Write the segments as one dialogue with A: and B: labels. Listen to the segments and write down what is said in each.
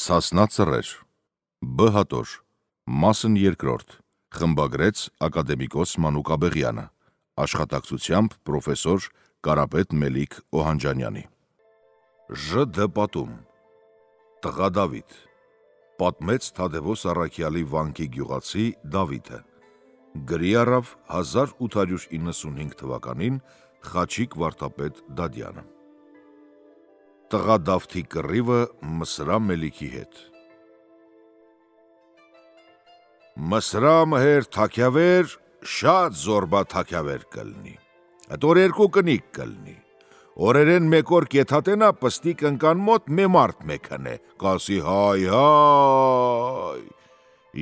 A: Սասնա ծռեր, Բ հատոր, մասն երկրորդ, խմբագրեց ակադեմիկոս Մանուկ Աբեղյանը, աշխատակցությամբ պրոֆեսոր Կարապետ Մելիք Օհանջանյանի։ Ժ.Դ. պատում, տղա Դավիթ, պատմեց Թադևոս Առաքյալի վանքի գյուղացի Դավիթը, գրի առավ 1895 թվականին Խաչիկ Վարդապետ Դադյանը։ Տղա Դավթի կռիվը Մսրա Մելիքի հետ։ Մսրա մհեր թաքյավեր, շատ զորբա թաքյավեր կլնի, ատոր երկու կնիկ կլնի, օրերեն մեկ օր կեթատենա պստիկ ընկան մոտ մե մարդ մեկն է, կասի հայ,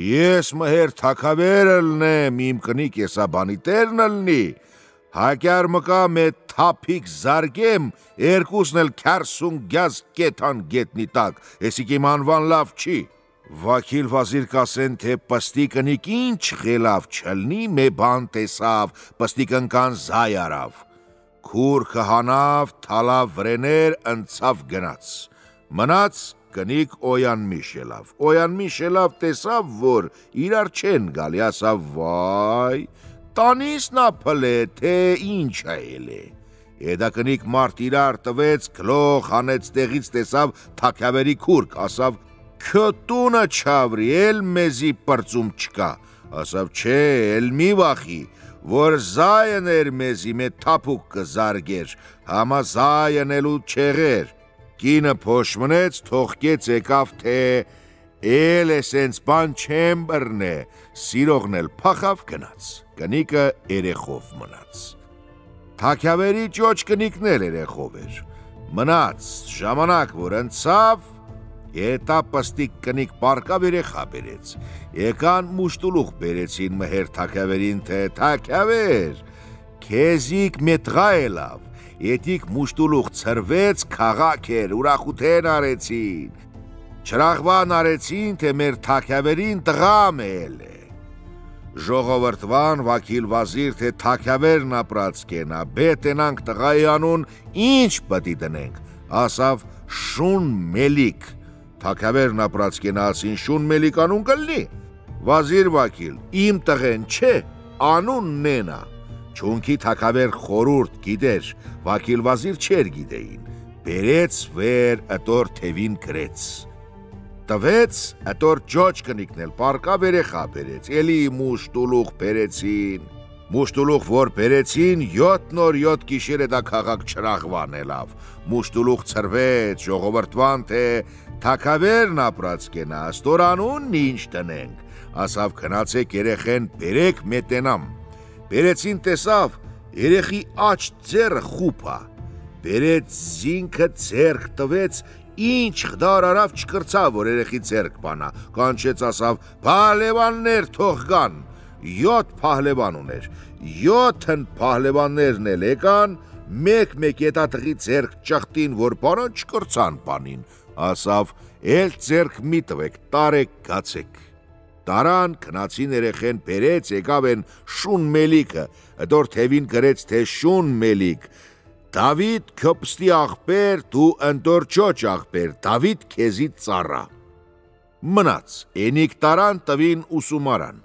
A: ես մհեր թաքավեր ըլնեմ, իմ կնիկ եսա բանի տերն ըլնի, հակյար մկա մե թափիկ զարգեմ, երկուսն էլ քյարսուն գյազ կետան գետնի տակ, եսիք իմ անվան լավ չի, վակիլ վազիր կասեն, թե պստի կնիկ ինչ խելավ չլնի, մե բան տեսավ, պստի կնկան զայ արավ, քուր կհանավ, թալավ վրեներ, ընցավ գնաց, մնաց կնիկ օյան միշելավ, օյան միշելավ տեսավ, որ իրար չեն գալի, ասավ վայ, տանիս նա փլե, թե ինչ այլ է, Էդա կնիկ մարդ իրար տվեց, գլող հանեց տեղից տեսավ թաքյավերի քուրք, ասավ քտունը չավրի, էլ մեզի պրծում չկա, ասավ չէ, էլ մի վախի, որ զայն էր մեզի մե թափուկ կզարգեր, համա զայն էլու չեղեր, կինը փոշմնեց, թողկեց եկավ, թե էլ էսենց բան չեմ բրնե, սիրողն էլ փախավ գնաց, կնիկը երեխով մնաց, թաքյավերի ճոչ կնիկն էլ երեխով էր, մնաց, ժամանակ որ ընցավ, Հետա պստիկ կնիկ պարկավ երեխա բերեց, եկան մուշտուլուղ բերեցին մհեր թաքյավերին, թե թաքյավեր, քեզիկ մետղա էլավ, етիկ մուշտուլուղ ծրվեց, քաղաք էր, ուրախութեն արեցին, չրաղվան արեցին, թե մեր թաքյավերին տղամ էլ է, ժողովրդվան վակիլ վազիր, թե թաքյավերն ապրած կենա, բետենանք տղայի անուն, ինչ պտի դնենք, ասավ շուն մելիք, թաքյավերն ապրած կենա ասին շուն մելիք անուն կլնի, վազիր վակիլ, իմ տղեն չէ, անուն նենա, չունքի թաքավեր խորուրդ գիդեր, վակիլ վազիր չեր գիդեին, բերեց վեր ըտոր թևին գրեց, տվեց ըտոր ճոչ կնիկնել, պարկավ երեխա բերեց, էլի մուշտուլուղ բերեցին, մուշտուլուղ որ բերեցին, 7 նոր 7 գիշեր էդա քաղաք չրաղվան էլավ, մուշտուլուղ ծրվեց, ժողովրդվան, թե թաքավերն ապրած կենա, ստորանունն ինչ տնենք, ասավ քնացեք երեխեն բերեք մետենամ, բերեցին տեսավ, երեխի աչ ձերը խուպա, բերեց զինքը ձերք տվեց, ինչ խդար արավ չկրծավ, որ երեխի ձերք բանա, կանչեց ասավ, պահլևաններ թող գան, 7 պահլևան ուներ, 7 պահլևաններն էլ եկան, մեկետա տղի ձերք ճղտին, որ բանան չկրծան բանին, ասավ, էլ ձերք մի տվեք, տարեք գացեք, տարան կնացին երեխեն բերեց, եկավ են շուն մելիքը, ըտոր թևին գրեց, թե շուն մելիք, Դավիթ քպստի աղբեր, դու ընտոր ճոչ աղբեր, Դավիթ քեզի ծառա, մնաց, ենիք տարան տվին ուսումարան,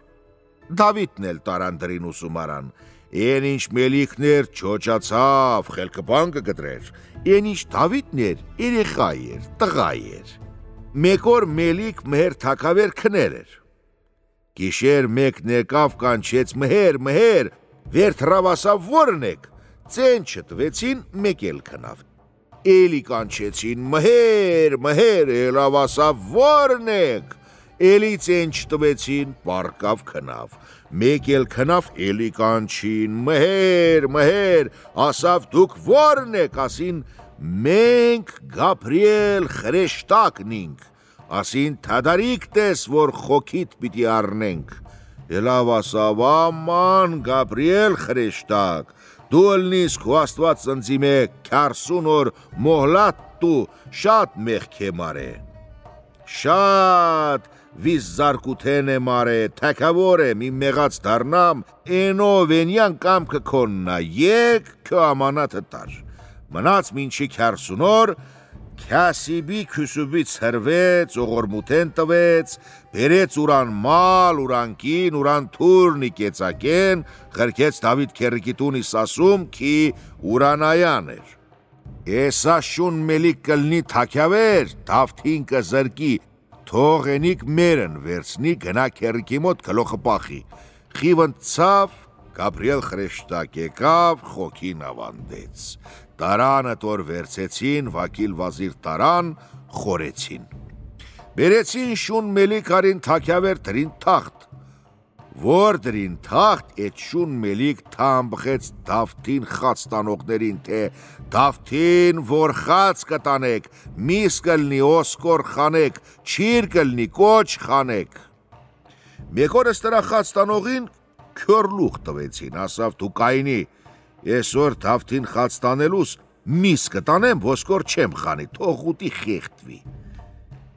A: Դավիթն էլ տարան դրին ուսումարան, են ինչ մելիքներ ճոչացավ, խելքը բան կգտրեր, են ինչ Դավիթն էր, երեխա էր, տղա էր, մեկ օր մելիք մհեր թաքավեր քներ էր, գիշեր մեկն եկավ կանչեց մհեր, վեր թրավ ասավ որն եք, ծեն չտվեցին, մեկ էլ քնավ, էլի կանչեցին մհեր, էլավ ասավ որն եք, էլի ծեն չտվեցին, պարկավ քնավ, մեկ էլ քնավ, էլի կանչին մհեր, ասավ դուք որն եք, ասին մենք Գաբրիել խրեշտակն ինք, ասին թադարիք տես, որ խոքիտ պիտի առնենք, էլավ ասավ աման Գաբրիել խրեշտակ, դու ըլնիս քո աստված ծնձի մե 40 օր մոհլատ դու շատ մեղք է մարե, շատ վիզ զարկութեն է մարե, թաքավոր եմ իմ մեղած դարնամ, ենով ենյան կամքը քոննա, եկ քո ամանատը տար, մնաց մինչի 40 օր, Քյասիբի քյուսուբից հրվեց, օղորմութեն տվեց, բերեց ուրան մալ, ուրան կին, ուրան թուրնի կեցակեն, խրկեց Դավիթ քերրիկիտունի սասում, քի ուրանայան էր։ Էսա շուն մելիք կլնի թաքյավեր, Դավթին կզրկի, թող ենիք մերն վերցնի, գնա քերրիկի մոտ գլոխը պախի։ Խիվն ցավ, Գաբրիել խրեշտակ եկավ, խոքին ավանդեց։ Տարանը տոր վերցեցին, վակիլ վազիր տարան, խորեցին։ Բերեցին շուն մելիք արին թաքյավեր դրին թախտ։ Որ դրին թախտ, էտ շուն մելիք թամբխեց Դավթին խաց տանողներին, թե Դավթին որ խաց կտանեք, միս կլնի օսկոր խանեք, չիր կլնի կոչ խանեք։ Մեկորս տրա խաց տանողին քյորլուխ տվեցին, ասավ դու կայնի, Այսօր Դավթին խաց տանելուս միս կտանեմ, ոսկոր չեմ խանի, թող ուտի խեղդվի։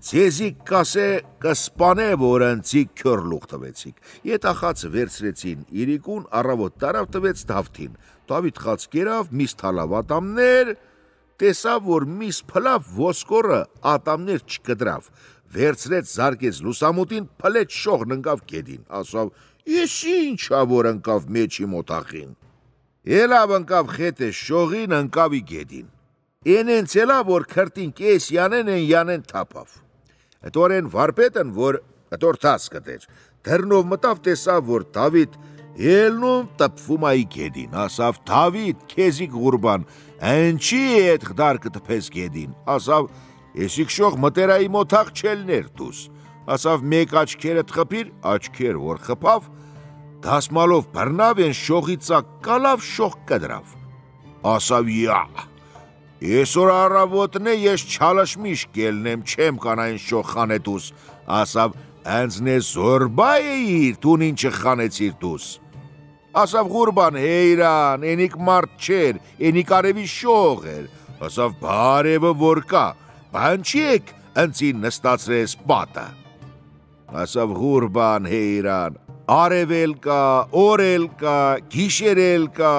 A: Ձեզիկ կասե կսպանե, որ ընցիկ քյորլուխ տվեցիք։ Ետախացը վերցրեցին իրիկուն, առավոտ տարավ տվեց Դավթին։ Դավիթ խաց կերավ, միս թալավ ատամներ, տեսավ, որ միս փլավ, ոսկորը ատամներ չկտրավ։ Վերցրեց զարկեց լուսամուտին, փլեց շողն ընկավ գեդին, ասավ, ես ինչա որ ընկավ մեջի մոտախին։ Ելավ ընկավ խետե շողին, ընկավ ի գեդին։ Ենենց ելավ, որ քրտին կես յանեն թապավ։ Էտորեն վարպետն, որ էտորթաց կտեր, դրնով մտավ տեսավ, որ Դավիթ ելնում տպվում այ գեդին, ասավ, Դավիթ, քեզիկ ղուրբան, ընչի էտ խդար կտպես գեդին, ասավ, եսիք շող մտերայի մոտախ չելներ դուս, ասավ, մեկ աչքերդ խպիր, աչքեր որ խպավ, դասմալով բռնավ են շողիցակ կալավ շող կդրավ։ Ասավ յա, Այսօր առավոտն է ես չալշմիշ կելնեմ, չեմ կանային շող խանետուս, ասավ ընձնե զորբա էիր, տուն ինչը խանեցիր դուս։ Ասավ ղուրբան հեյրան, ենիք մարդ չեր, ենիք արևի շող էր, ասավ բարևը որ կա, բան չի եք ընձին նստացրես պատը։ Ասավ ղուրբան հեյրան, արևել կա, օրել կա, գիշերել կա,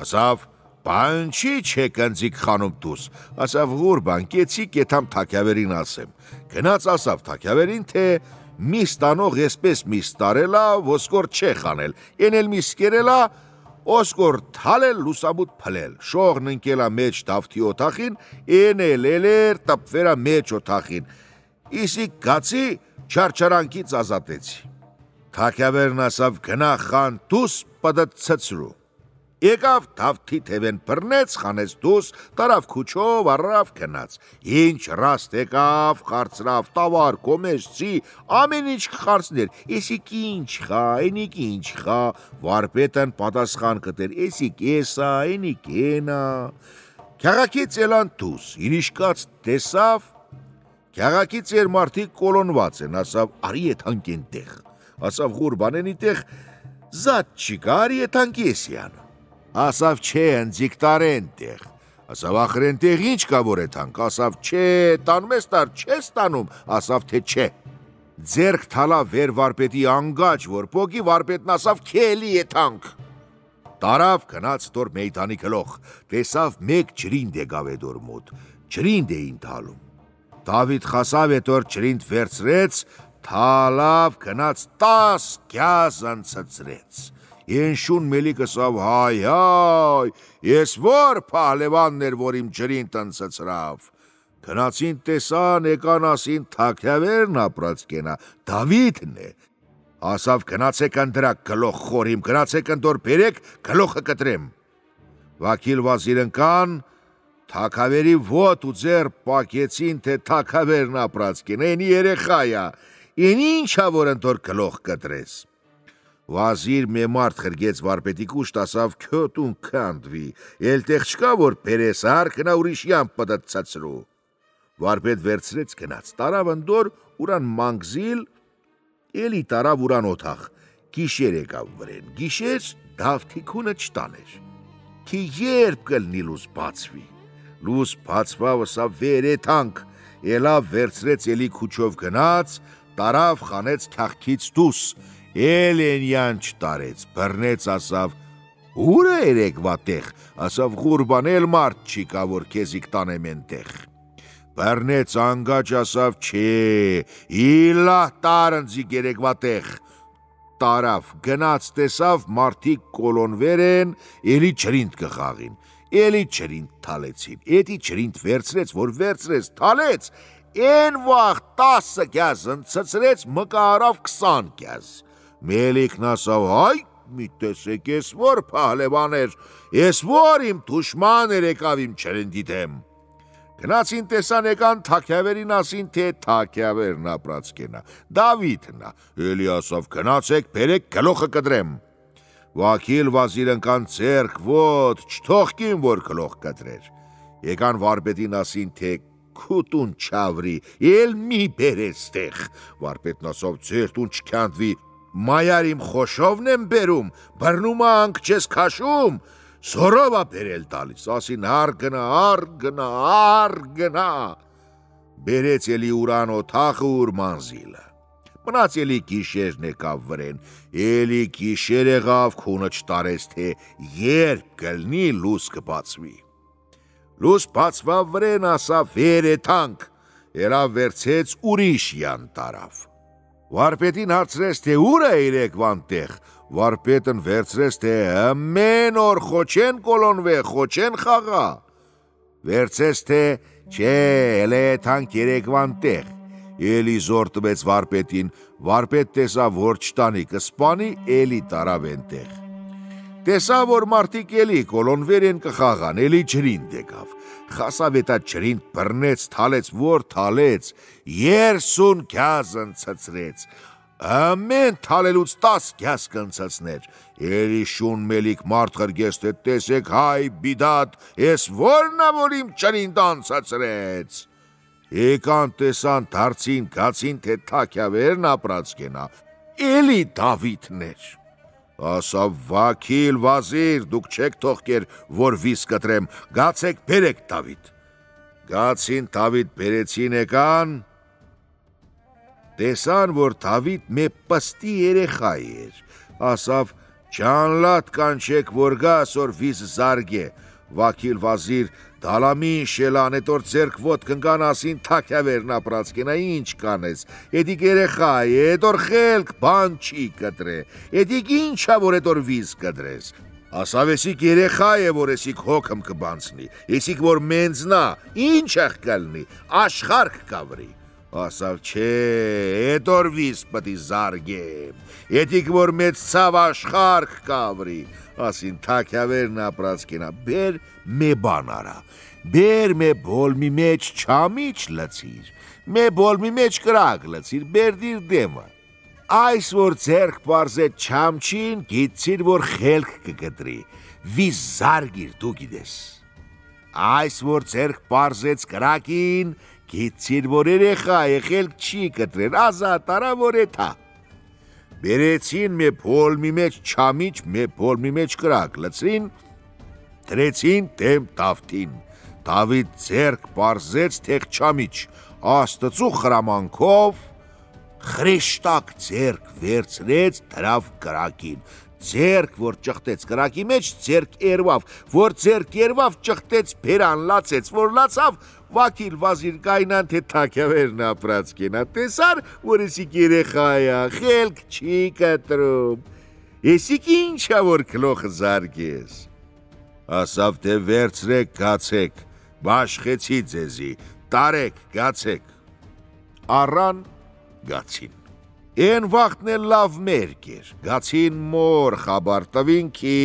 A: ասավ բան չի չեք ընձիկ խանում դուս, ասավ ղուրբան կեցի կետամ թաքյավերին ասեմ, գնաց ասավ թաքյավերին, թե միս տանող եսպես միս տարելա, ոսկոր չէ խանել, ենել միս կերելա, ոսկոր թալել լուսամուտ փլել, շողն ընկելա մեջ Դավթի օթախին, ենել էլեր տպվերա մեջ օթախին, իսիկ գացի չարչարանքից ազատեցի։ Թաքյավերն ասավ գնա խան դուս պդդ ցցրու։ Եկավ Դավթի թևեն բռնեց, խանեց դուս, տարավ քուչով, առավ գնաց։ Ինչ ռաստ եկավ, խարծրավ, տավար, կոմեշցի, ամեն ինչ խարծներ, եսիք ինչ խա, ենիք ինչ խա, վարպետն պատասխան կտեր, եսիք եսա, ենիք ենա։ Քյաղաքից ելան դուս, իրիշկաց տեսավ, քյաղաքից էր մարդիկ կոլոնված են, ասավ արի եթանք են տեղ, ասավ ղուրբանենի տեղ զատ չիկա, արի եթանք եսյան։ Ասավ չէ ընձիկ տարեն տեղ, ասավ ախրեն տեղ ինչ կա որ եթանք, ասավ չէ, տանում ես տար, չես տանում, ասավ թե չէ։ Ձերք թալա վեր վարպետի անգաչ, որ պոգի վարպետն ասավ քելի եթանք։ Տարավ գնաց տոր մեյտանի գլոխ, տեսավ մեկ ջրինդ եկավ էդոր մոտ, ջրինդ էին թալում։ Դավիթ խասավ էդոր ջրինդ վերցրեց, թալավ գնաց 10 գյազն ցցրեց։ Ենշուն մելիք ասավ հայ, ես որ պահլևաններ, որ իմ ջրին տնցծրավ։ Գնացին տեսան, եկան ասին թաքյավերն ապրած կենա, Դավիթն է։ Ասավ գնացեք ընդրակ գլոխ խորիմ, գնացեք ընդոր բերեք, գլոխը կտրեմ։ Վակիլ վազիրն կան, թաքավերի ոտ ու ձեր պակեցին, թե թաքավերն ապրած կենա, ենի երեխայա, ին ինչա որ ընդոր գլոխ կտրես։ Վազիր մեմարդ խրգեց վարպետի կուշտ, ասավ քյոտուն կանդվի, էլ տեղ չկա, որ պերես արկնա ուրիշյան պդդ ցցրու։ Վարպետ վերցրեց գնաց, տարավ ընդոր ուրան մանգզիլ, էլի տարավ ուրան օթախ, գիշեր եկավ վրեն, գիշեր Դավթի քունը չտաներ, քի երբ կլնի լուս բացվի, լուս բացվավ ասավ վեր եթանք, ելավ վերցրեց էլի քուչով գնաց, տարավ խանեց քախքից դուս, Էլենյան չտարեց, բռնեց ասավ, ուր է երեկվա տեղ, ասավ ղուրբան էլ մարդ չիկա, որ քեզիկ տանեմ են տեղ։ բռնեց անգաճ ասավ չէ, իլա տարնձի գերեգվա տեղ, տարավ, գնաց տեսավ մարդիկ կոլոնվեր են, էլի չրինդ կխաղին, էլի չրինդ թալեցին, էդի չրինդ վերցրեց, որ վերցրեց, թալեց, են վաղ 10 կյազ ընցծրեց, մկա արավ 20 կյազ, Մելիքն ասավ, հայ, մի տեսեք ես որ պահլևան էր, ես որ իմ թուշման էր եկավ իմ չրնդի դեմ, Գնացին տեսան եկան թաքյավերին ասին, թե թաքյավերն ապրած կենա, Դավիթնա, էլի ասավ, գնացեք, բերեք գլոխը կդրեմ, Վաքիլ վազիր ընկան ձերք, ոտ, չթողքին, որ գլոխ կդրեր, եկան վարպետին ասին, թե քուտուն չավրի, էլ մի բերես տեղ, վարպետն ասավ, ձեր տուն չքանդվի, մայար իմ խոշովն եմ բերում, բռնում անք չես քաշում, Սորովա բերել տալիս, ասին արգնա, արգնա, արգնա, բերեց էլի ուրան օթախը ուր մանզիլը, մնաց էլի գիշերն եկավ վրեն, էլի գիշեր եղավ քունը չտարեց, թե երբ կլնի լուս կբացվի, լուս բացվավ վրեն ասավ վեր է թանք, երավ վերցեց ուրիշ յան տարավ, վարպետին հարցրեց, թե ուր է իրեկվան տեղ, Վարպետն վերցրեց, թե ամեն օր խոչեն կոլոնվե, խոչեն խաղա, վերցրեց, թե չէ, էլ է թանք երեկվան տեղ, էլի զոր տվեց վարպետին, վարպետ տեսավ, որ չտանի կսպանի, էլի տարավ են տեղ, տեսավ, որ մարդիկ էլի կոլոնվեր են կխաղան, էլի ջրինդ եկավ, խասավ էտա ջրինդ բռնեց, թալեց, որ թալեց, 30 կյազ ընցծրեց, ամեն թալելուց 10 կյազ կընցծներ, էլի շուն մելիք մարդ ղրգեց, թե տեսեք հայ բիդատ, ես որնա որ իմ ջրինդ անցծրեց, եկան տեսան դարձին գացին, թե թաքյավերն ապրած կենա, էլի Դավիթներ, ասավ վաքիլ վազիր, դուք չեք թողքեր, որ վիս կտրեմ, գացեք բերեք Դավիթ, գացին Դավիթ բերեցին եկան, տեսան, որ Դավիթ մե պստի երեխա էր, ասավ, ճանլատ կանչեք, որ գա ասոր վիզ զարգե, վաքիլ վազիր, դալամին շելան, էտոր ձերք ոտք կնկան ասին թաքյավերն ապրած կենա, ինչ կանես, էդիկ երեխա է, էտոր խելք բան չի կտրե, էդիկ ինչա, որ էտոր վիզ կտրես, ասավ էսիկ երեխա է, որ էսիկ հոգմ կբանցնի, էսիկ որ մենձնա, ինչ եղ կլնի, աշխարք կավրի, ասավ չէ, էտոր վիս պտի զարգեմ, էդիկ որ մեծ ցավ աշխարք կավրի, ասին թաքյավերն ապրած կենա, բեր մե բան արա, բեր մե բոլմի մեջ չամիչ լծիր, մե բոլմի մեջ կրակ լծիր, բերդիր դեմը, այս որ ձերք պարզետ չամչին, գիցիր որ խելք կգտրի, վիս զարգիր դու գիդես, այս որ ձերք պարզեց կրակին, գիցիր որ երեխա է խելք չի կտրեր, ազատ արա որ էթա, բերեցին մե բոլմի մեջ չամիչ, մե բոլմի մեջ կրակ լծրին, դրեցին դեմ Դավթին, Դավիթ ձերք պարզեց թեղ չամիչ, աստծու խրամանքով, խրեշտակ ձերք վերցրեց դրավ կրակին, ձերք որ ճղտեց կրակի մեջ, ձերք երվավ, որ ձերք երվավ ճղտեց բերան լացեց, որ լացավ, վաքիլ վազիր կայնան, թե թաքյավերն ապրած կենա, տեսար, որ էսիկ երեխա է, խելք չի կտրում, էսիկ ինչա, որ գլոխը զարգես, ասավ, թե վերցրեք, գացեք, բաշխեցի ձեզի, տարեք, գացեք, առան, գացին, են վաղթն էլ լավ մերկ էր, գացին մոր խաբար տվին ki,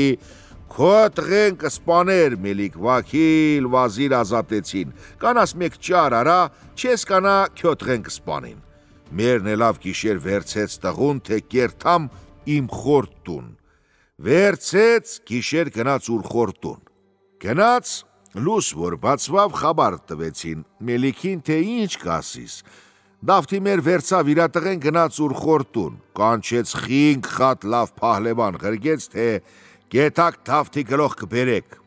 A: քո տղեն կսպաներ մելիք վաքիլ վազիր ազատեցին, կանաս մեկ ճար արա, չես կանա քո տղեն կսպանին, մերն էլավ գիշեր վերցեց տղուն, թե կերթամ իմ խորտուն, վերցեց գիշեր գնաց ուր խորտուն, գնաց լուս որ բացվավ խաբար տվեցին, մելիքին թե ինչ կասիս, Դավթի մեր վերցավ իրա տղեն գնաց ուր խորտուն, կանչեց 5 խատ լավ պահլևան ղրգեց, թե գետակ Դավթի գլոխ կբերեք,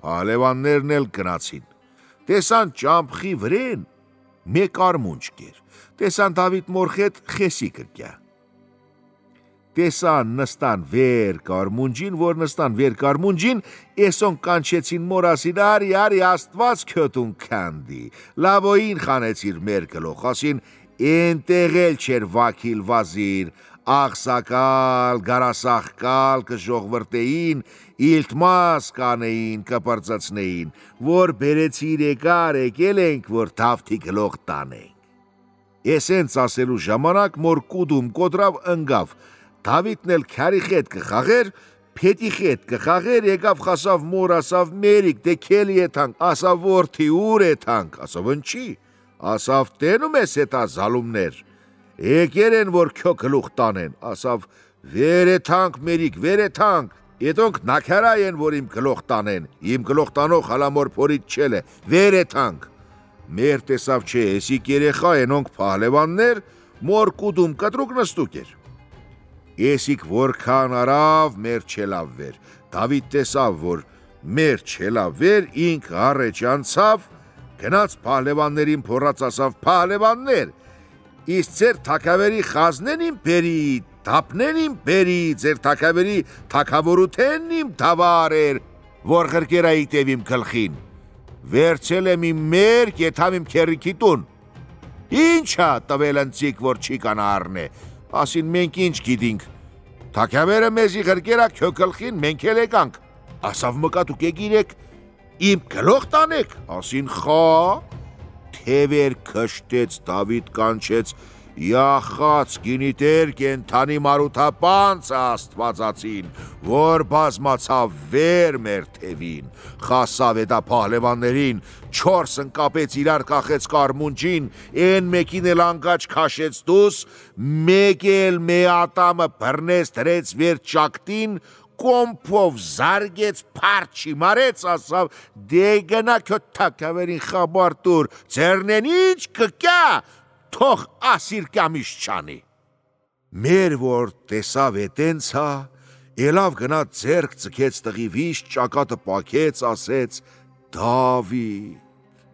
A: պահլևաններն էլ գնացին, տեսան ճամփխի վրեն, մեկ արմունջ կեր, տեսան Դավիթ մորխետ խեսի կկյա, տեսան նստան վեր կարմունջին, որ նստան վեր կարմունջին, էսոն կանչեցին մորասին, արի աստված քյոտուն քանդի, լավոին խանեցիր մեր գլոխ, ասին էնտեղ էլ չեր վակիլ վազիր, աղսակալ, գարասախկալ կժողվրտեին, իլտմաս կանեին, կպրծացնեին, որ բերեցիր եկել ենք, որ թավթի գլոխ տանենք։ Էսենց ասելու ժամանակ մոր կուդում կոտրավ ընգավ, Դավիթն էլ քարի խետ կխաղեր, փետի խետ կխաղեր, եկավ խասավ մոր, ասավ մերիկ, դե քելի եթանք, ասավ որդի ուր եթանք, ասավ ընչի, ասավ տենում ես հետա զալումներ, եկեր են, որ քյո գլուխ տանեն, ասավ վեր եթանք մերիկ, վեր եթանք, եթոնք նաքարա են, որ իմ գլուխ տանեն, իմ գլուխ տանող հալամոր փորից չել է, վեր եթանք, մեր տեսավ չէ, եսիք երեխա ենոնք պահլևաններ, մոր կուդում կտրուկ նստուկ էր։ Եսիք որքան արավ մեր չելավ վեր, Դավիթ տեսավ, որ մեր չելավ վեր, ինք առեջ անցավ, գնաց պահլևաններին փորած ասավ, պահլևաններ, իսկ ձեր թակավերի խազնեն իմ բերի, թապնեն իմ բերի, ձեր թակավերի թակավորութեն իմ թավար էր, որ ղրկերայի տև իմ գլխին, վերցել եմ իմ մերկ, եթամ իմ քերիքի տուն, ինչա տվել ընցիկ, որ չի կանա առնե, ասին մենք ինչ գիտինք, թակավերը մեզի ղրկերա քյո գլխին մենք էլ եկանք, ասավ մկատուկ եկիրեք, իմ գլոխ տանեք, ասին խա, թևեր կշտեց, Դավիթ կանչեց, յախած գինիտեր կենթանի մարութապանցը աստվածացին, որ բազմացավ վեր մեր թևին, խասավ հետա պահլևաններին, չորս ընկապեց իրար կախեց կարմունջին, են մեկին էլ անգաչ քաշեց դուս, մեկ էլ մեատամը բրնես դրեց վեր ճակտին, կոմփով զարգեց փարչի մարեց, ասավ դե գնա քյո թակավերին խաբար տուր, ձերնեն ինչ կկյա, թող ասիր կամիշ չանի։ Մեր որ տեսավ էտենց հա, ելավ գնա ձերք ձգեց տղի վիշ, ճակատը պակեց, ասեց Դավիթ,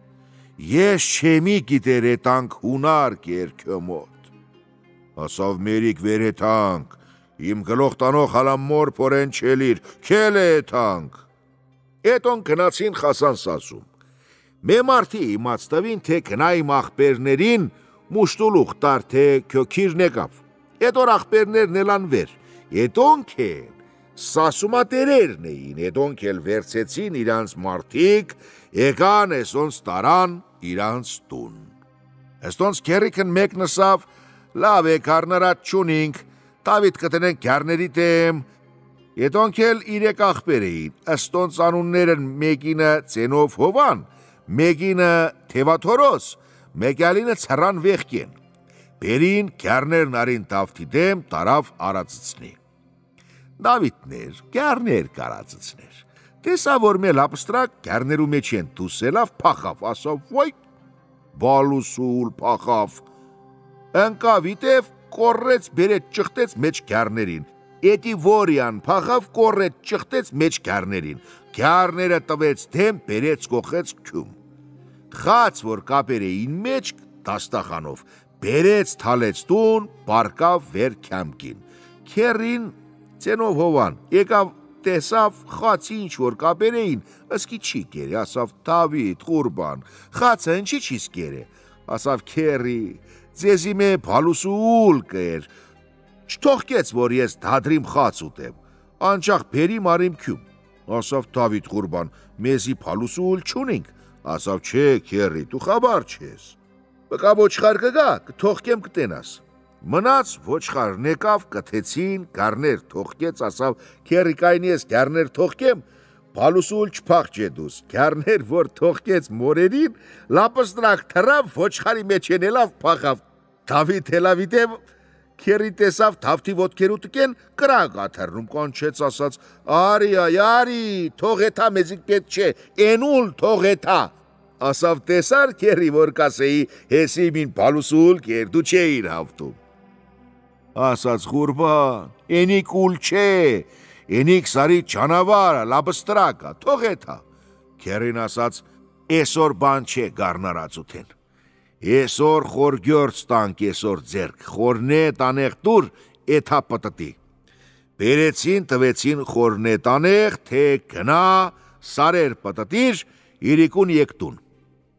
A: ես չեմի գիտեր էտանք հունար կեր քյո մոտ, ասավ մերիկ վեր էտանք, իմ գլոխ տանող հալամոր փորեն չելիր, քել է էտանք, էտոն գնացին խասան սասում, մե մարդի իմաց տվին, թե կնայի աղբերներին մուշտուլուխ տար, թե քյոքիրն եկավ, էտոր աղբերներն էլան վեր, էտոնք են, սասումատերերն էին, էտոնք էլ վերցեցին իրանց մարդիկ, եկան էսոնց տարան իրանց տուն։ Էստոնց քերիքն մեկ նսավ, լավ է կարնարատ չունինք, Դավիթ կտնենք գարների դեմ, էտոնք էլ իրեք աղբեր էին, էստոնց անուններն մեկինը ծենով հովան, մեկինը թևաթորոս, մեկյալինը ծրան վեղկեն, բերին գարներն արին Դավթի դեմ, տարավ արածցնի։ Դավիթներ, գարներ կարածցներ, տեսա որ մեր ապստրակ գարներու մեջ են դուսելավ պախավ, ասավ ոյ, բալուսուլ պախավ, ընկավ իտև կորրեց բերեց ճղտեց մեջ գարներին, էտի որյան պախավ կորրեց ճղտեց մեջ գարներին, գարները տվեց դեմ բերեց կողեց քյում, խաց որ կապեր էին մեջ դաստախանով, բերեց թալեց տուն, պարկավ վեր քյամկին, քերին ծենով հովան, եկավ տեսավ խացի ինչ որ կապեր էին, ըսկի չի կերը, ասավ Դավիթ, Ղուրբան, խացը ինչի չիս կերը, ասավ քերի, ձեզի մե բալուսուլ կեր, չթողկեց, որ ես դադրիմ խաց ուտեմ, անչախ բերիմ արիմ քյում, ասավ Դավիթ Ղուրբան, մեզի բալուսուլ չունինք, ասավ չէ քերի, դու խաբար չես, բկա ոչխար կգա, կթողկեմ կտենաս, մնաց ոչխարն եկավ, կթեցին, գարներ թողկեց, ասավ քերի կայնի ես գարներ թողկեմ, բալուսուլ չփախչե դուս, գարներ որ թողկեց մորերին, լապստրակ թրավ, ոչխարի մեջ ենելավ փախավ, Դավիթ հելավիտև քերի տեսավ Դավթի ոտքերու տկեն կրակ աթեռնում կանչեց ասաց արի, թող էթա մեզիկ պետք չէ, էնուլ թող էթա, ասավ տեսար քերի որ կասեի հեսի մին բալուսուլ կեր դու չէիր հավտում, ասաց Ղուրբան, էնիկ ուլ չէ, էնիկ սարի ճանավարը, լապստրակը, թող էթա, քերին ասաց էսոր բան չէ գարնարածութեն, Էսոր խորգյորց տանք էսոր ձերք, խորնե տանեղ դուր, էթա պտտի, բերեցին տվեցին խորնետանեղ, թե գնա, սարեր պտտիր, իրիկուն եկտուն։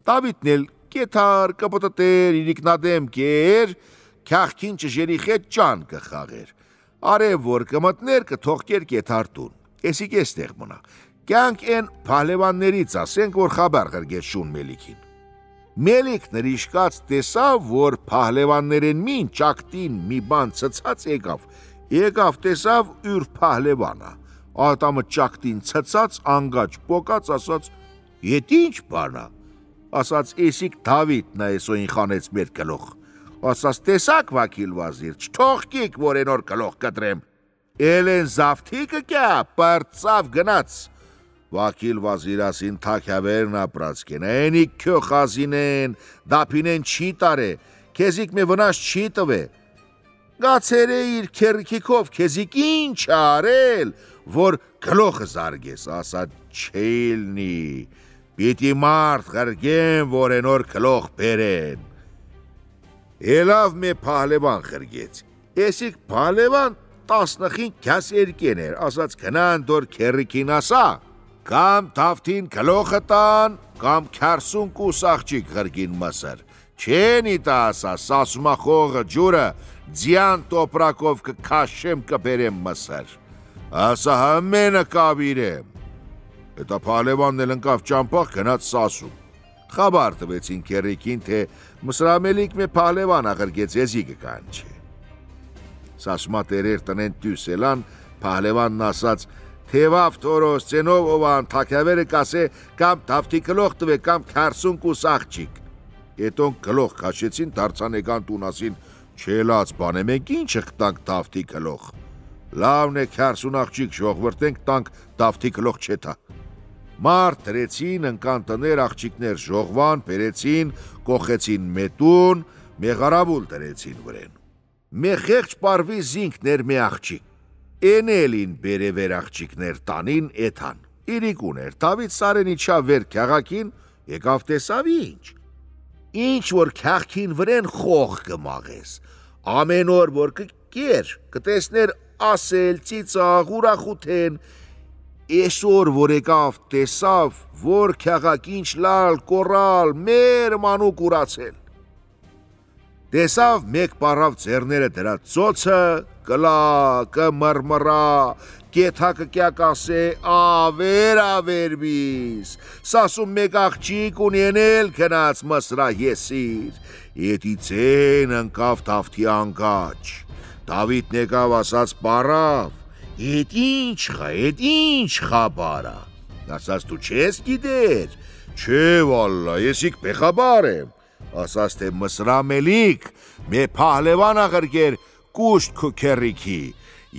A: Դավիթն էլ կեթար կպտտեր, իրիկնադեմ կեր, քախքին ճժերի հետ ճան կխաղեր։ Արև որ կմտներ կթողքեր կեթարտուն։ Էսիկ էստեղ մնա։ Կյանք են փահլևաններից ասենք, որ խաբար ղրգեց Շուն Մելիքին։ Մելիքն ռիշկած տեսավ, որ փահլևաններեն մին ճակտին մի բան ցցած եկավ տեսավ յուր փահլևանա։ Ատամը ճակտին ցցած, անգաճ պոկած, ասաց, «Ետ ինչ բանա»։ Ասաց, «Էսիկ Դավիթն է էսօին խանեց մեր գլուխ»։ Ասաց, «Տեսակ Վաքիլ Վազիր, չթողքիք, որ են օր գլուխ կտրեմ»։ Էլեն զավթիկը կյա, պրծավ գնաց։ Վաքիլ Վազիրասին թաքյավերն ապրածքեն, այնիկ քյո խազինեն, դապինեն չի տարե, քեզիկ մե վնաս չի տվե։ Գացեր է իր քերքիքով, քեզիկ ինչ արել, որ գլոխը զարգես, ասաց չելնի, պիտի մարդ ղրգեն, որ են օր գլոխ բերեն։ Էլավ մե փահլևան ղրգեց, էսիկ փահլևան 15 քյաս երկեն էր, ասաց գնան դոր քերքին ասա, կամ թավթին գլոխը տան, կամ 40 կուս աղջիկ ղրգին մսր, չեն իտա ասա, սասումախողը ջուրը, ձյան տոպրակով կքաշեմ կբերեմ մսր, ասա հմենը կավիրեմ։ Հետա փահլևանն էլ ընկավ ճամպախ գնաց սասում։ Խաբար տվեցին քերքին, թե մսրամելիք մե փահլևան աղրգեց եզիկը կանչե։ Սասմա տերեր տնեն տյուսելան, փահլևանն ասաց, թևավ թորոս ծենով օվան թաքյավերը կասե կամ թավթի գլոխ տվե կամ 40 կուս աղջիկ։ Էտոն գլոխ քաշեցին, դարձան եկան տունասին, չելած բան է, մենք ինչ ըխտանք թավթի գլոխ։ Լավն է 40 աղջիկ ժողվրտենք, տանք թավթի գլոխ չետա։ Մարդ դրեցին, ընկան տներ, աղջիկներ ժողվան, բերեցին, կոխեցին մետուն, մեղարավուլ դրեցին վրեն։ Մեխեղջ պարվի զինքներ մե աղջիկ։ Էնելին բերևեր աղջիկներ տանին էթան։ Իրիկուն էր, Դավիթ սարենի չա վեր քյաղաքին, եկավ տեսավ ինչ։ Ինչ որ քյաղքին վրեն խող կմաղես։ Ամեն օր որ կկեր, կտեսներ ասել, ծիծաղ, ուրախութեն, Էսօր որ եկավ տեսավ, որ քյաղաք ինչ լալ, կորալ, մեր մանուկ ուրացել։ Տեսավ մեկ պարավ ձեռները դրա ծոցը, կլա, կմրմրա, կեթակը կյակ ասե, ավեր բիս, սասում մեկ աղջիկ ունենել կնաց մսրա եսիր, եդի ձեն ընկավ թավթի անգաչ, Դավիթն եկավ ասաց պարավ, Էդ ինչ խաբարա, ասաց դու չես գիտեր, չէ վալլա, եսիք պեխաբար եմ, ասաց թե մսրամելիք, մե փահլևան աղրգեր կուշտ քո քերիքի,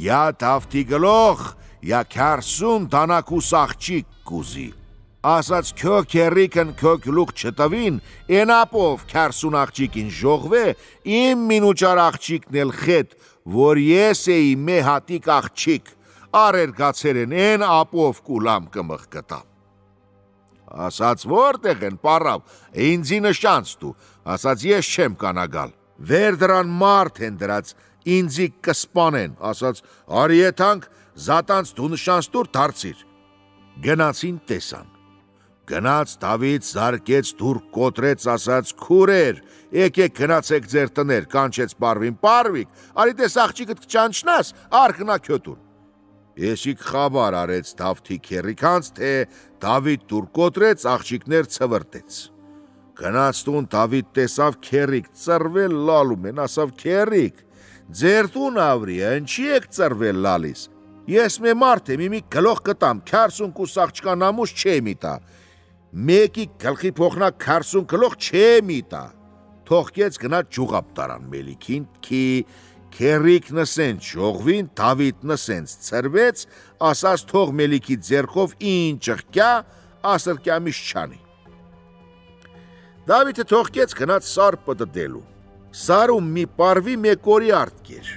A: յա թավթի գլոխ, յա 40 դանակուս աղջիկ կուզի, ասաց քո քերիքն քո գլուխ չտվին, ենապով 40 աղջիկին ժողվե, իմ մինուճար աղջիկն էլ խետ, որ ես էի մե հատիկ աղջիկ, արեր գացեր են ապով կուլամ կմղ կտամ։ Ասաց որտեղ են պարավ, ինձի նշանց դու, ասաց ես չեմ կանագալ, վեր դրան մարդ են դրած, ինձի կսպանեն, ասաց արի եթանք, զատանց դու նշանց դուր դարձիր։ Գնացին տեսան։ Գնաց Դավիթ զարկեց դուր կոտրեց, ասաց քուրեր, եկեք գնացեք ձեր տներ, կանչեց պարվին, պարվիկ, արի տես աղջիկդ կճանչնաս, արկնա քյոտուն։ Եսիք խաբար արեց Դավթի քերիքանց, թե Դավիթ դուր կոտրեց, աղջիկներ ցվրտեց։ Գնաց տուն Դավիթ տեսավ քերիք ծրվել լալում են, ասավ քերիք, ձեր տուն ավրի, ինչի եք ծրվել լալիս։ Ես մե մարդ եմ, իմի գլոխ կտամ, 40 կուս աղջկա նամուս չեմ իտա։ Մեկի գլխի փոխնակ 40 գլոխ չեմ իտա։ Թողքեց գնաց ջուղապ տարան Մելիքին, քի քերիք նսենց ժողվին, Դավիթ նսենց ծրվեց, ասաց թող Մելիքի ձեռքով ինչ ըղկյա, ասր կյամիշ չանի։ Դավիթը թողքեց գնաց սար պտտելու։ Սարում մի պարվի մեկ օրի արտկեր։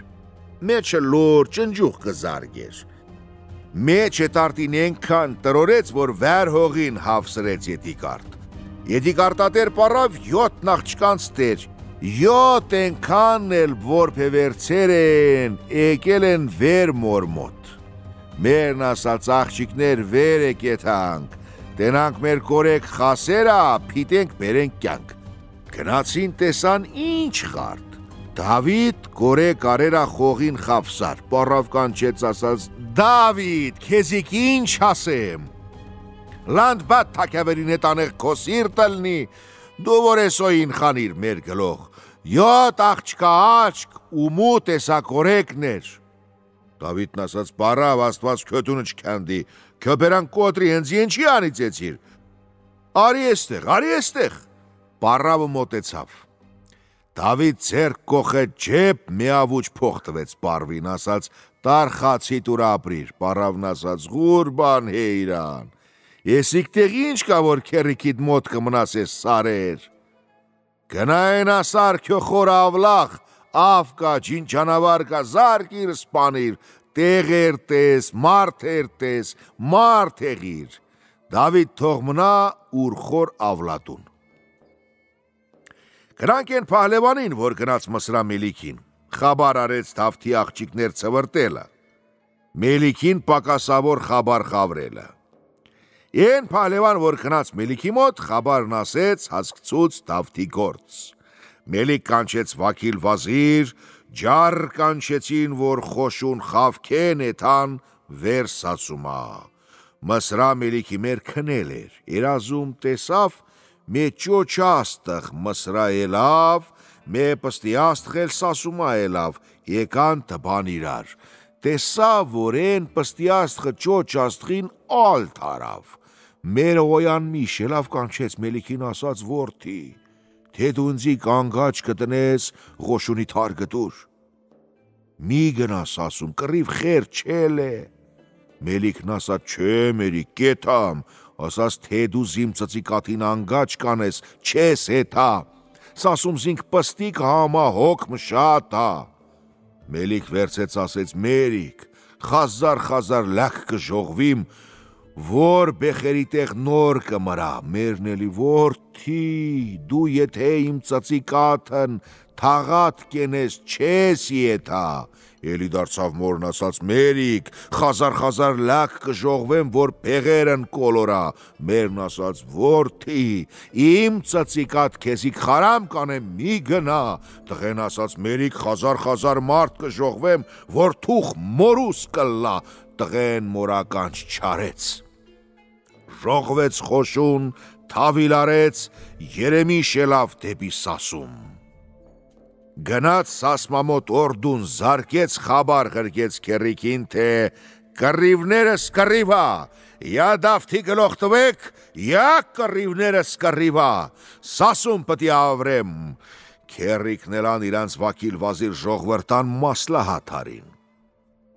A: Մեջը լոր ճնջուղ կզարգեր։ Մեջ հետարտին ենքան տրորեց, որ վեր հողին հավսրեց ետիկարտ։ Ետիկարտատեր պարավ 7 աղջկանց տեր, 7 ենքան էլ որպե վերցեր են, եկել են վեր մոր մոտ, մերն ասաց աղջիկներ վեր եկեթանք, տենանք մեր կորեք խասերա, պիտենք բերենք կյանք, գնացին տեսան ինչ խարդ, Դավիթ կորեք արերա խողին խավսար, պարավ կանչեց ասաց, Դավիթ, քեզիկ ինչ ասեմ, լանդ բատ թակավերին հետ անեղ քո սիրտը լնի, դու որ էսոյին խանիր մեր գլող, 7 աղջկա աչք ու մու տեսակորեկներ, Դավիթն ասաց, պարավ աստված քյոտունը չքանդի, քյոբերան կոտրի հենց ենչի անիծեցիր, արի էստեղ, պարավը մոտեցավ, Դավիթ ձեռք կոխեց ջեփ միավուչ փող տվեց պարվին, ասաց, տար խացի տուր ապրիր, պարավն ասաց, գուրբան հեյրան, եսիք տեղ ինչ կա, որ քերիքիդ մոտ կմնաս ես սարեր, գնային ասար քյո խոր ավլախ, ավ կա, ջին ճանավար կա, զարկիր սպանիր, տեղեր տես, մարդեր տես, մարդ եղիր, Դավիթ թող մնա ուր խոր ավլատուն, Գրանք են պահլևանին, որ գնաց Մսրա Մելիքին, խաբար արեց Դավթի աղջիկներ ծվրտելը, Մելիքին պակասավոր խաբար խավրելը, Են պահլևան, որ գնաց Մելիքի մոտ, խաբարն ասեց, հասկցուց Դավթի գործ, Մելիք կանչեց վակիլ վազիր, ջար կանչեցին, որ խոշուն խավքեն էթան վեր սացումա, Մսրա Մելիքի մեր քնել էր, երազում տեսավ, Մե ճոչաստղ մսրա ելավ, մե պստիաստղ էլ սասումա ելավ, եկան տբան իրար, տեսա, որ են պստիաստղը ճոչաստղին ալ թարավ, մեր օյան միշ ելավ կանչեց Մելիքին ասաց որդի, թե դու ինձի կանգաչ կտնես ղոշունի թար գտուր, մի գնաս ասում, կռիվ խեր չել է, Մելիքն ասաց չէ մերի կետամ, ասաց թե դու զիմ ծծիկատին անգաչ կանես, չես հետա, սասում զինք պստիկ համա հոգ մշատա, Մելիք վերցեց ասեց մերիք, խազար լակ կժողվիմ, որ բեխերի տեղ նոր կմրա, մերն էլի որդի, դու եթե իմ ծծիկատն թաղատ կենես չես ետա, Էլի դարձավ մորն ասաց մերիք, խազար լակ կժողվեմ, որ պեղերն կոլորա, մերն ասաց որդի, իմ ծծիկատ քեզիկ խարամ կանեմ մի գնա, տղեն ասաց մերիք խազար մարդ կժողվեմ, որ թուխ մորուս կլլա, տղեն մորականչ չարեց, ժողվեց խոշուն, թավիլ արեց, երեմի շելավ դեպի սասում, Գնաց սասմամոտ օրդուն զարկեց խաբար ղրկեց քերիկին, թե կռիվներս կռիվա, յա Դավթի գլող տվեք, յա կռիվներս կռիվա, սասում պտի ավրեմ, քերիկն էլան իրանց վակիլ վազիր ժողվրտան մասլահաթարին,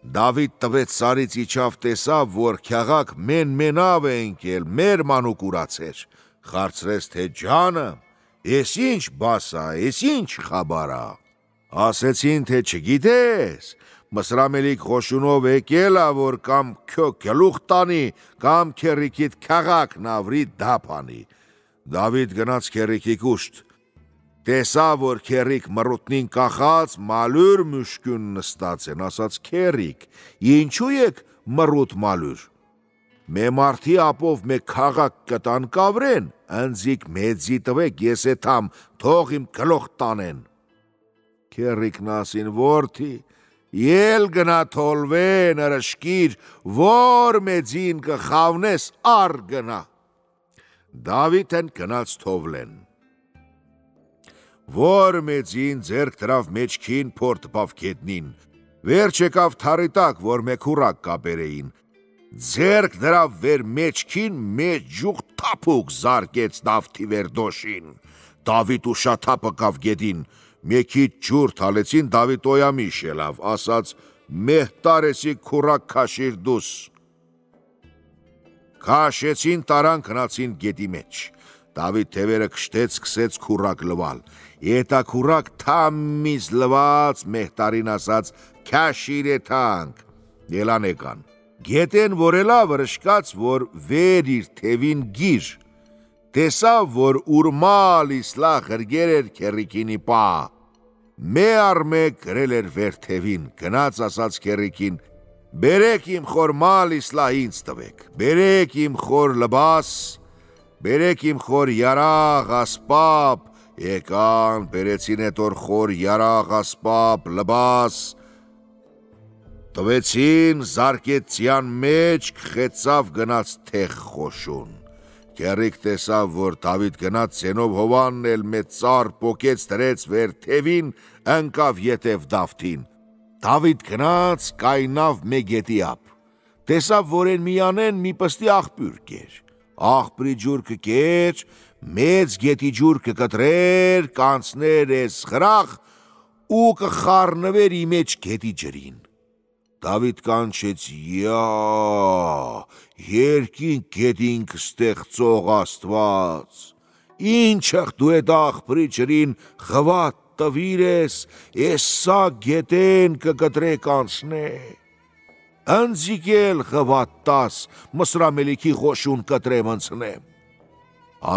A: Դավիթ տվեց սարից իջավ տեսավ, որ քյաղակ մենավ է ընկել, մեր մանուկ ուրացեր, խարցրեց թե ջանը, Ես ինչ բասա, ես ինչ խաբարա, ասեցին թե չգիտես, Մսրա Մելիք խոշունով եկելա, որ կամ քյո գլուխ տանի, կամ քերիկիդ քաղակ նավրի դապանի, Դավիթ գնաց քերիկի կուշտ, տեսա, որ քերիկ մռուտնին կախած, մալուր մուշկուն նստած են, ասաց քերիկ, ինչու եք մռուտ մալուր, Մե մարդի ապով մե քաղակ կտան կավրեն, ընձիկ մեծի տվեք ես էթամ, թող իմ գլող տանեն, Քերիկն ասին որդի, ել գնա թոլվեն ըրշկիր, որ մեծին կխավնես ար գնա, Դավիթն գնաց թովլեն, որ մեծին ձերք դրավ մեջքին փորտ տպավ գետնին, վերջ եկավ թարի տակ, որ մեքուրակ կապերեին, ձերք դրավ վեր մեջքին մեծ ջուղ թափուկ զարկեց Դավթի վերդոշին, Դավիթ ու շաթապը կավ գետին, մեքիդ ջուր թալեցին Դավիթ օյամի շելավ, ասաց մեհտարեսի քուրակ քաշիր դուս, քաշեցին տարան կնացին գետի մեջ, Դավիթ թևերը կշտեց սկսեց քուրակ լվալ, Ետա քուրակ թամիզ լված մեհտարին ասաց քաշիր էթանք, ելան եկան, Գետեն որ էլա վրշկաց, որ վեր իր թևին գիր, տեսավ, որ ուրմալ իսլա ղրգեր էր քերրիկինի պա, մե արմե գրել էր վերթևին, գնաց ասաց քերրիկին, բերեք իմ խոր մալ իսլա ինձ տվեք, բերեք իմ խոր լբաս, բերեք իմ խոր յարաղ ասպապ, եկան, բերեցին էտ որ խոր յարաղ ասպապ, լբաս, տվեցին, զարկեցյան մեջ, խեցավ գնաց թեղ խոշուն, քերրիկ տեսավ, որ Դավիթ գնաց ցենով հովանն էլ մեծ ծառ պոկեց դրեց վերթևին, ընկավ ետև Դավթին, Դավիթ գնաց կայնավ մե գետի ափ, տեսավ, որ են միանեն մի պստի աղբյուր կեր, աղբրի ջուր կկեր, մեծ գետի ջուր կկտրեր, կանցներ էս խրախ ու կխառնվեր ի մեջ գետի ջրին, Դավիթ կանչեց, երկինք գետինք ստեղծող Աստված, ինչեղ դու էդ աղբրի ջրին խվատ տվիր ես, էսա գետեն կկտրե կանցնե, ընձիկել խվատ տաս, Մսրամելիքի խոշուն կտրեմ ընցնեմ,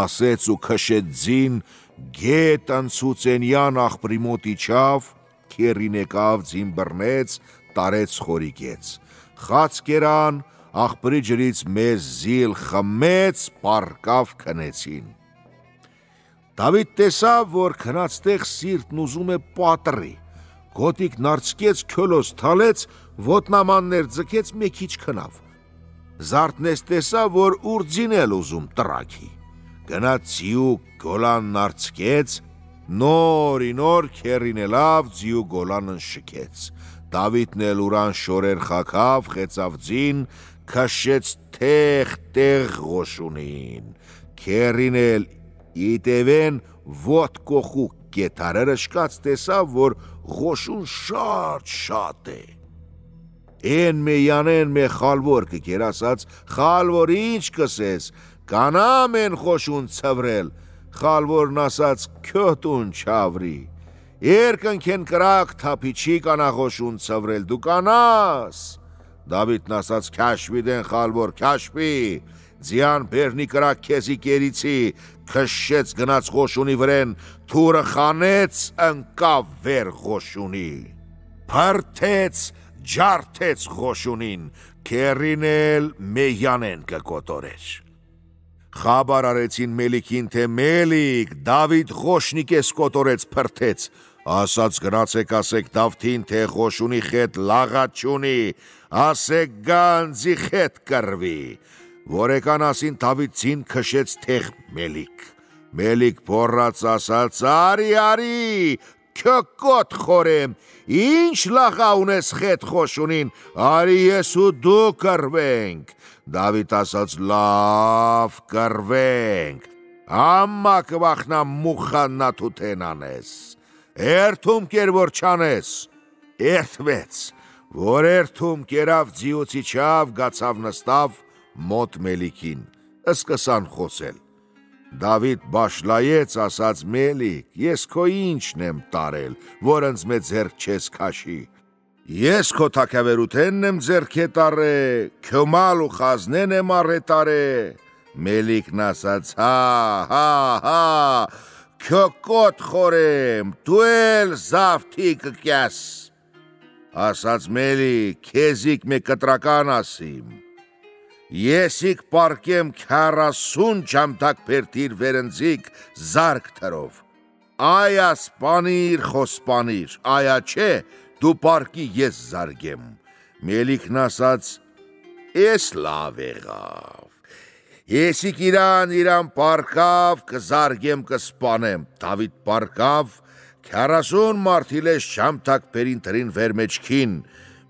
A: ասեց ու քշեց ձին, գետ ընցուցենյան աղբրի մոտ իջավ, քերին եկավ, ձին բռնեց, տարեց խորիկեց, խաց կերան, աղբրի ջրից մեզ զիլ խմեց, պարկավ քնեցին, Դավիթ տեսավ, որ քնածտեղ սիրտն ուզում է պատռի, գոտիքն արձկեց, քյոլոս թալեց, ոտնամաններ ձգեց, մեքիչ քնավ, զարթնես տեսավ, որ ուրջին էլ ուզում տրակի, գնաց ձիու գոլանն արձկեց, նոր քերին ելավ, ձիու գոլանն շքեց, Դավիթն էլ ուրան շորեր խաքավ, խեցավ ձին, քշեց տեղ ղոշունին, քերին էլ իտևեն ոտ կոխու կետարերը շկած տեսավ, որ ղոշուն շատ է, են մեյանեն մե խալվոր կկեր ասաց, խալվոր ինչ կսես, կանամ են խոշուն ծվրել, խալվորն ասաց, քյոտուն չավրի, երկնքեն կրակ թապիչի կանաղոշուն ծվրել դու կանաս, Դավիթն ասաց քաշվի դեն խալվոր քաշվի, ձյան բերնի կրակ քեզի կերիցի, քշեց գնաց խոշունի վրեն, թուրը խանեց ընկավ վեր խոշունի, փրթեց, ջարդեց խոշունին, քերին էլ մեյանեն կկոտորեր, խաբար արեցին Մելիքին, թե Մելիք, Դավիթ խոշնիկ ես կոտորեց փրթեց, ասաց գնացեք ասեք Դավթին, թե խոշունի խետ լաղատ չունի, ասեք գանձի խետ կրվի, որեկան ասին Դավիթին քշեց թեղ Մելիք փորած ասաց, արի, քյոկոտ խորեմ, ինչ լաղա ունես խետ խոշունին, արի ես ու դու կրվենք, Դավիթ ասաց, լավ կրվենք, ամմա կվախնա մուխաննա թութեն անես, երթում կեր որ չանես, երթվեց, որ երթում կերավ ձիուց իջավ, գացավ նստավ մոտ Մելիքին, սկսան խոսել, Դավիթ բաշլայեց, ասաց Մելիք, ես քո ինչն եմ տարել, որ ընձ մե ձեռք չես քաշի, ես քո թագավերութենն եմ ձեռքե տարե, քո մալ ու խազնեն եմ առետարե, Մելիքն ասաց, հա, քո կոտ խորեմ, դու էլ զավթի կկյաս, ասաց Մելիք, քեզիք մե կտրական ասիմ, Եսիք պարկեմ 40 ճամտակ պերտիր վերընձիկ զարգ թրով, այա սպանիր խոսպանիր, այա չէ դու պարկի ես զարգեմ, Մելիքն ասաց, ես լավ եղավ, եսիք իրան պարկավ կզարգեմ կսպանեմ, Դավիթ պարկավ, 40 մարդիլես ճամտակ պերին տրին վեր մեջքին,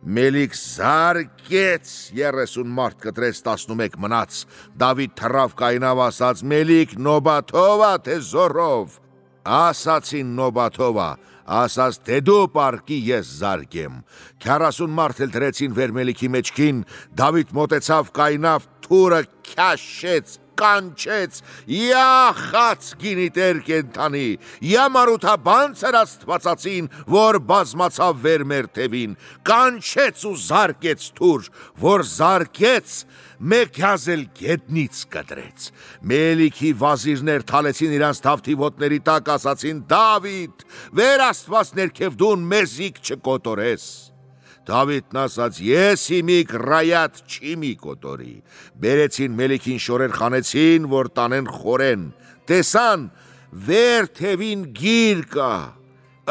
A: Մելիք զարգեց 30 մարդ կտրեց 11 մնաց, Դավիթ թռավ կայնավ ասաց, Մելիք նոբաթովա թե զորով, ասացին նոբաթովա, ասաց թե դու պարկի ես զարգեմ, 40 մարդ էլ տրեցին վեր Մելիքի մեջքին, Դավիթ մոտեցավ կայնավ թուրը քաշեց կանչեց. «Յա խաց գինիտեր կենթանի, յա մարութաբան ծեր աստվածածին, որ բազմացավ վեր մեր թևին, կանչեց ու զարկեց թուր, որ զարկեց, մեկ հազել գետնից կտրեց։ Մելիքի վազիրներ թալեցին իրանց թավթիվոտների տակ, ասացին. Դավիթ, վեր աստված ներքև դուն մեզիկ չկոտորես։ Դավիթն ասաց. ես իմիք ռայատ չի մի կոտորի։ Բերեցին Մելիքին շորեր խանեցին, որ տանեն խորեն։ Տեսան, վեր թևին գիր կա,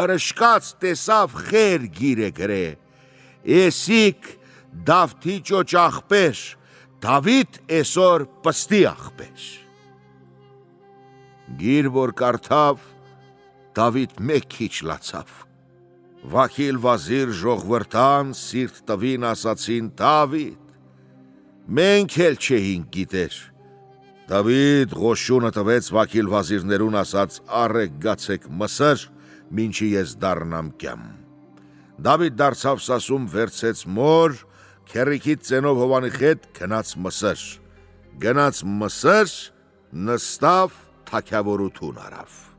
A: ըրշկած տեսավ խեր գիր է գրե։ Էսիք Դավթի ճոճ աղբեր, Դավիթ էսոր պստի աղբեր։ Գիր որ կարդավ, Դավիթ մեկ քիչ լացավ։ Վաքիլ վազիր ժողվրդան սիրտ տվին ասացին. Դավիթ, մենք էլ չէինք գիտեր։ Դավիթ ղոշունը տվեց վաքիլ վազիրներուն, ասաց. Առեք գացեք մսր, մինչի ես դառնամ կյամ։ Դավիթ դարձավ սասում, վերցեց մոր, քեռիքից ծենով հովանի հետ գնաց մսր։ Գնաց մսր, նստավ, թագավորություն արավ։